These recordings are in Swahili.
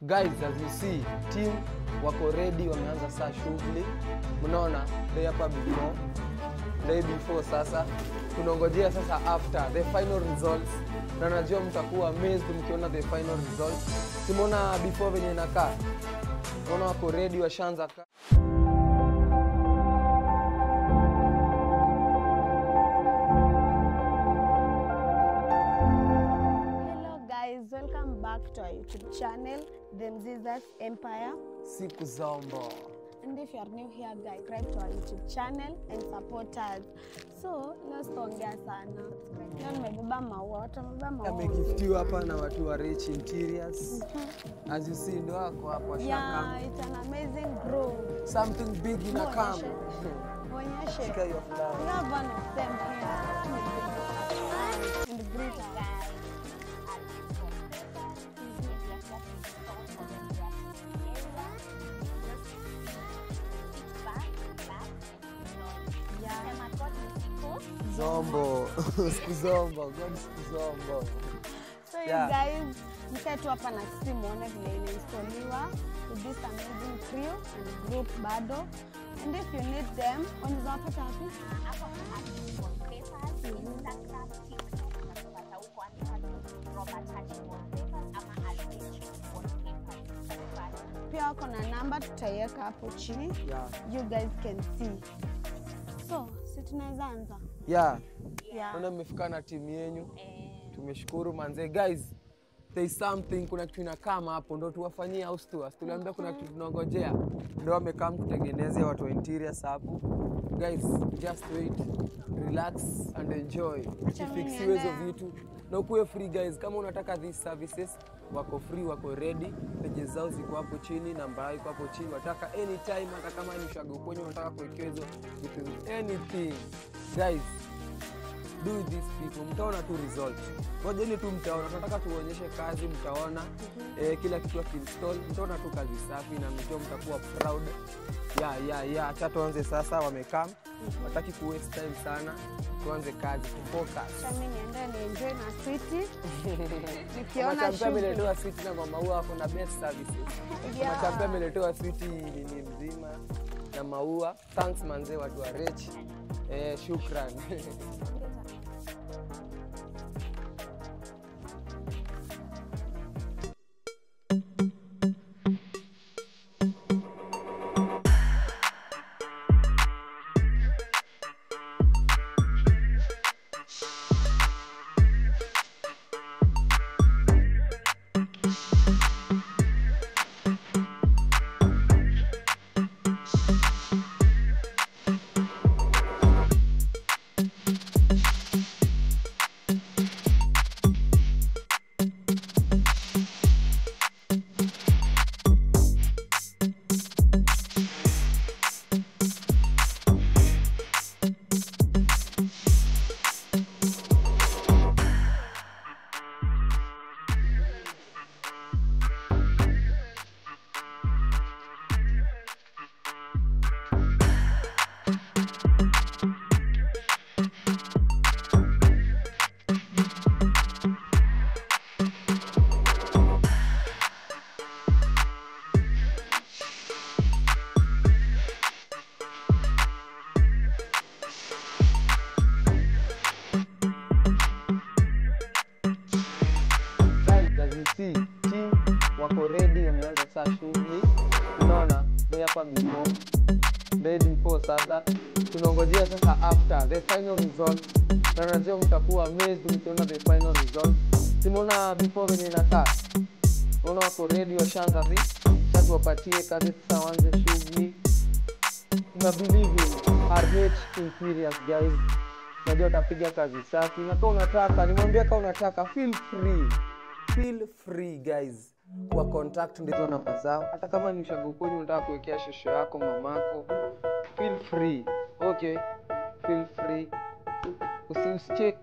Guys, as you see, team wako ready, wameanza saa shughuli. Mnaona day hapa before sasa. Tunongojea sasa after the final results. Na najua mtakuwa amazed mkiona the final results. Simona before venye inakaa. Unaona wako ready, washaanza ka. Welcome back to our YouTube channel, The Mziza's Empire. Siku Zombo. And if you are new here, guys, subscribe to our YouTube channel and support us. So, let's tuongea sana. Leo nimebeba maua, watu wamebeba maua. Amegiftiwa hapa na watu wa Rich Interiors. As you see, ndo wako hapa shaka. Yeah, it's an amazing grow. Something big in a camp. Onyeshe. Shika your flower. We have one of them here. And greet us. Zombo. Siku Zombo. God Siku Zombo. So you guys, mketu hapa na sisi muone vile inainstoliwa with this amazing crew and group bado. And if you need them, unaweza wapata wapi? Hapa kuna wallpapers, Instagram, TikTok, unapata huko Robert Hatch wallpapers ama Alpich wallpapers. Pia wako na namba tutaiweka hapo chini. Yeah. You guys can see. So, si tunaweza anza? Yeah. Yeah. Mmefika na timu yenu. Tumeshukuru manze. Guys, there is something, kuna kitu inakama hapo, ndo tuwafanyie house tours. Tuliambia kuna kitu tunangojea. Ndo wamekam kutengenezea watu wa interiors hapo. Guys, just wait, relax and enjoy. Ukifixiwe hizo vitu. Na ukuwe free guys. Kama unataka these services, wako free, wako ready. Pages zao ziko hapo chini, namba yao iko hapo chini. Wataka anytime, hata kama ni ushago kwenye unataka kuwekewa hizo vitu, anything. Guys, do this people, mtaona tu result. Ngojeni tu mtaona, tunataka tuonyeshe kazi, mtaona kila kitu akiinstall, mtaona tu kazi safi na mjua mtakuwa proud. Yeah, acha tuanze sasa, wamekam. Wataki ku waste time sana. Tuanze kazi, focus. Mimi niende ni enjoy na sweetie. Nikiona Machapia ameletewa sweetie na mama huwa ako na best services. Machapia ameletewa sweetie ni mzima na maua. Thanks manze watu wa Rich. Shukran. Team wako ready, wameanza saa shughuli. Unaona day hapa before sasa. Tunangojea sasa after the final result. Na najua mtakuwa amazed mkiona the final result. Simona before venye inakaa. Unaona wako ready, washaanza sasa wapatie kazi sasa, waanze shughuli. Na believe in RH Interiors guys. Najua utapiga kazi safi. Na kama unataka, nimwambia kama unataka, feel free guys kwa contact ndizo namba zao. Hata kama ni ushago kwenye unataka kuwekea shosho yako, mamako, feel free. Okay, feel free. Usicheck,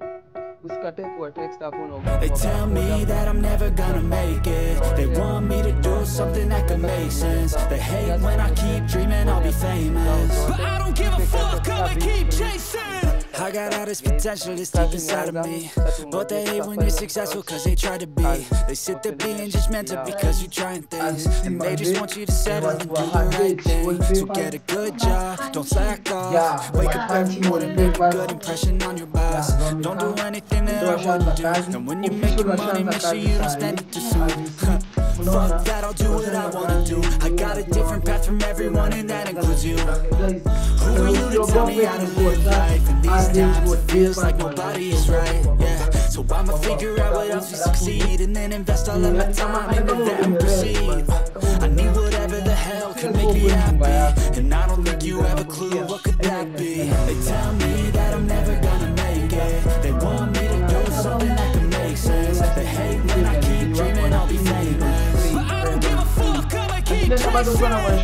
usikate kwa text hapo na They tell me that I'm never gonna make it. They want me to do something that could make sense. They hate when I keep dreaming I'll be famous, but I don't give a fuck, I'ma keep chasing. I got all this potential that's deep inside of me, but they hate when you're successful cause they try to be. They sit there being judgmental because you're trying things, and they just want you to settle and do the right thing. So get a good job, don't slack off, wake up every morning, make a good impression on your boss. Don't do anything that I wouldn't do, and when you make your money, make sure you don't spend it too soon. Fuck that, I'll do what I wanna do. I got a different path from everyone, and that includes you. Who are you to tell me how to live life? In these times it feels like nobody is right, yeah. So I'ma figure out what else we succeed, and then invest all of my time into that and proceed. I need whatever the hell can make me happy, and I don't think you have a clue what could that be. They tell me that I'm never gonna make it. They want me to do something that can make sense. They hate when I keep dreaming I'll be famous, but I don't give a fuck, I'ma keep chasing.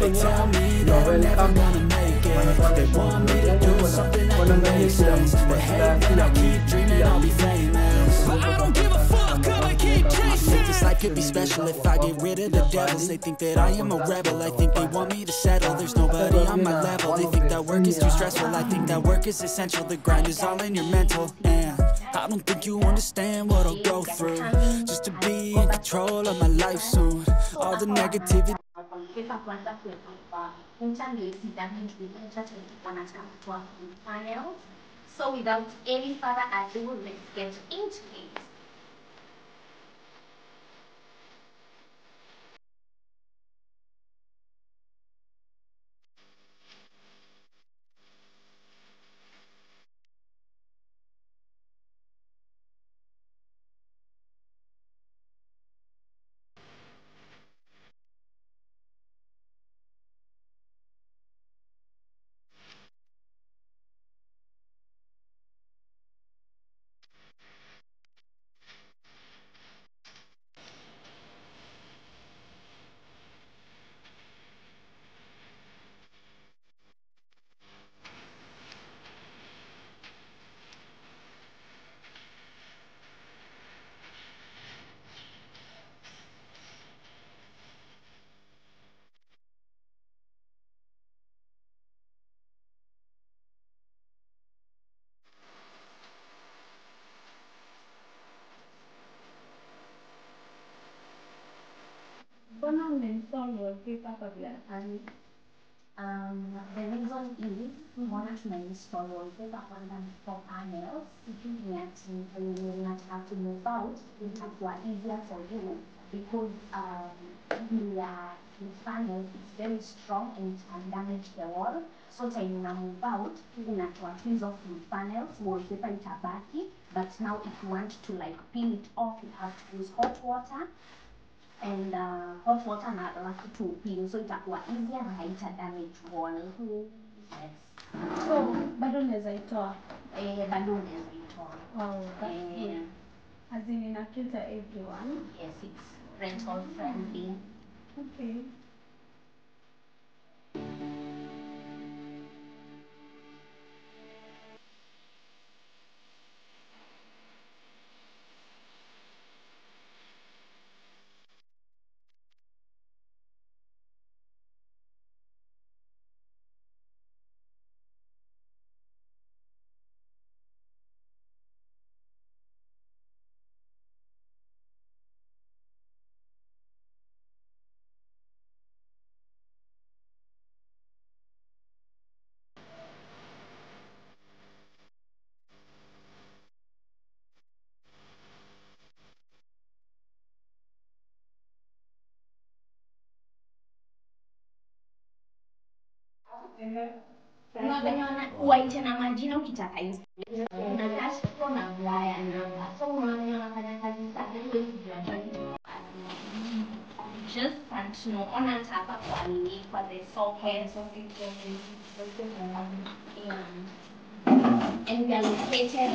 They tell me that I'm never gonna make it. They want me to do something that can make sense. They hate when I keep dreaming I'll be famous, but I don't give a fuck, I'ma keep chasing. This life could be special if I get rid of the devils. They think that I am a rebel, I think they want me to settle. There's nobody on my level, they think that work is too stressful. I think that work is essential, the grind is all in your mental. And I don't think you understand what I'll go through just to be in control of my life soon. All the negativity. So without any further ado, let's get into it. The reason is we wanted to install wallpaper on them for panels. When you not have to move out, it was easier for you because the panel is very strong and it can damage the wall. So when you move out, you have to freeze off the panels, wallpaper itabaki. But now if you want to like peel it off, you have to use hot water. And hot water na alafu tupili, so itakuwa easier na haita damage wall. Yes. So bado unaweza itoa? Bado unaweza itoa. Wow, that's good. As in inapita everyone? Yes, it's rental friendly. Okay. Uwaite na majina ukitaka installation. Kuna cash flow na wire number. So unaona wanafanya kazi zake huwezi jua just want to know on hapa kwa nini kwa the socket. And we are located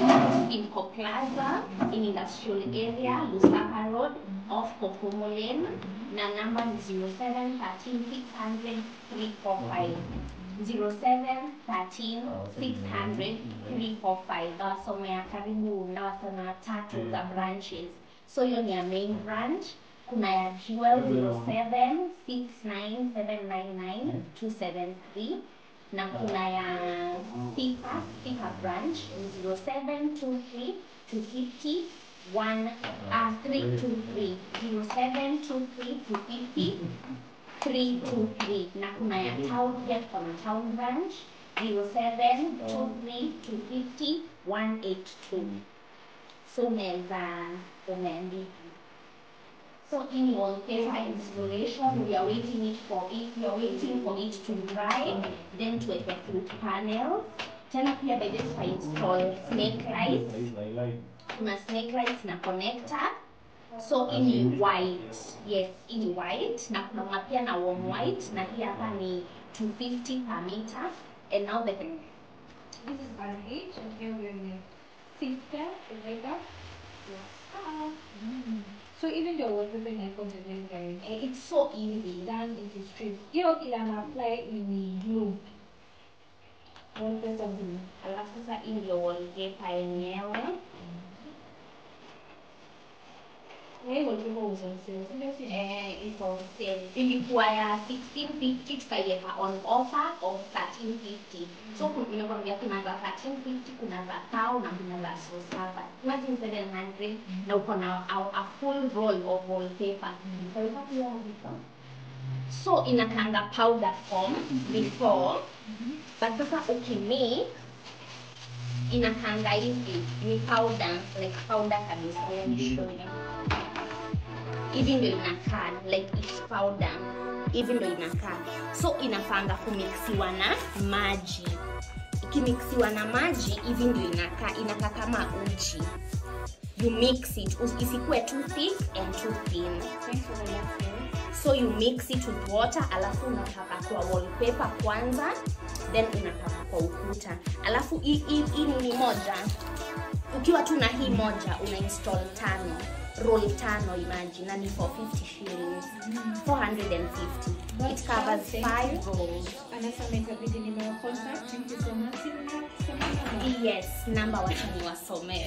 in Koplaza, in industrial area, Lusaka Road, off Kokomo Lane. Na number is 07 13 600 345. 07 13 600 345. Nawasomea karibu nawasomea tatu za branches. So hiyo ni ya main branch. Kuna ya Jewel 07 69 799 273. na kuna ya Thika branch 0723 250 323 0723 250 323 na kuna ya town pia kuna town branch 0723 250 182. So unaweza umeandika. So in wallpaper installation, we are waiting for it to dry, then to a fruit panel. Tena pia by this I install snake lights. Kuna snake lights na connector. So in white, yes, in white. Na kuna pia na warm white. Na hii hapa ni 250 per meter. And now this is RH, and here we're in system, So even though we're preparing a content, it's so easy. Then it is straight. You can apply in the glue. Alafu sasa in your wallpaper yenyewe. Wallpaper was on sale. It's on sale. Ilikuwa ya 1650 tukaiweka on offer of 1350. So kuna kuna za 1350, kuna za 1000 na kuna za sosaba. Imagine 700 na uko na a full roll of wallpaper. So inakanga powder form before. But sasa ukimix inakanga hivi ni powder, like powder kabisa. Let me show you. Hivi ndio inakaa, like it's powder. Hivi ndio inakaa. So inafanga kumixiwa na maji. Ikimixiwa na maji, hivi ndio inakaa kama uji. You mix it, isikuwe too thick and too thin. So you mix it with water, alafu unapaka kwa wallpaper kwanza, then unapaka kwa ukuta. Alafu hii ni moja. Ukiwa tu na hii moja, una install 5 roll 5, imagine, na ni for 50 shillings. 450. It covers 5 rolls. Yes, number wacha niwasomee.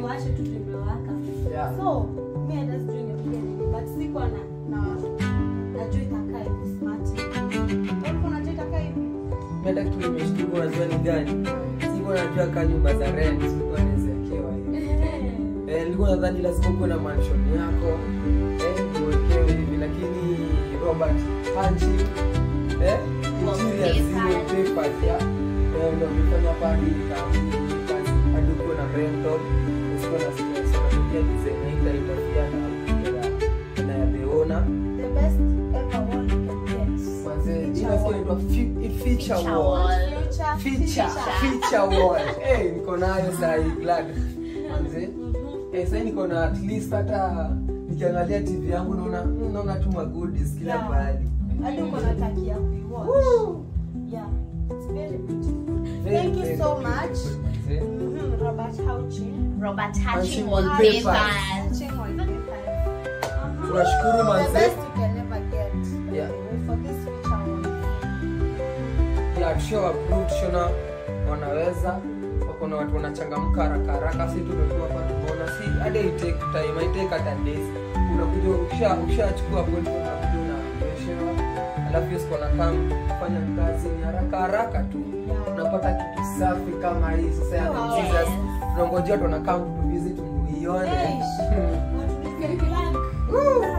tuache tu tumewaka. Yeah. So, me I just doing everything, but sikuwa najua itakaa hivi smart. Wewe unajua itakaa hivi? Mimi hata kitu nimeshtuka, unajua ni gani? Sikuwa najua kama nyumba za rent sikuwa nawekewa hivi. Nilikuwa nadhani lazima uwe na mansion yako uwekewe hivi, lakini Robert Hanchi interior zero papers ya ndio mfanya padi kazi hadi uko na rental usiko na stress na design interfere na ya beona. The best ever wall you can get. Manze inaitwa feature wall. Feature wall. Niko nayo sasa glad. Manze sasa niko na at least hata nikiangalia TV yangu naona tu magoodies kila mahali. Hadi uko na taki ya kuiwatch. Yeah, it's very beautiful. Thank you so much. Robert Hauchi. Robert Hanchi Wallpapers. Wallpapers. Tunashukuru manze. The best you can never get. Yeah. For this feature wall. Yeah, show approved shona wanaweza. Wako na watu wanachangamka haraka si tumetua hapa tumeona si hadi it take time, it take hata days. Unakuja ukishachukua appointment unakuja unaonyeshwa. Alafu yes kuna kufanya kazi ni haraka tu. Unapata kitu safi kama hii sasa ya Jesus. Tunangojea tunakaa mtu visit muione.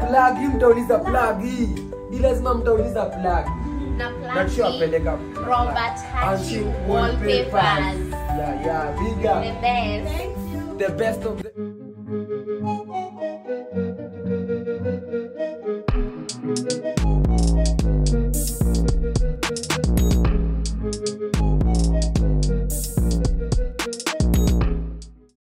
Plug hii mtauliza plug hii. Hii lazima mtauliza plug. Na sure apeleka Robert Hanchi Wallpapers. Yeah, bigger. The best. Thank you. The best of the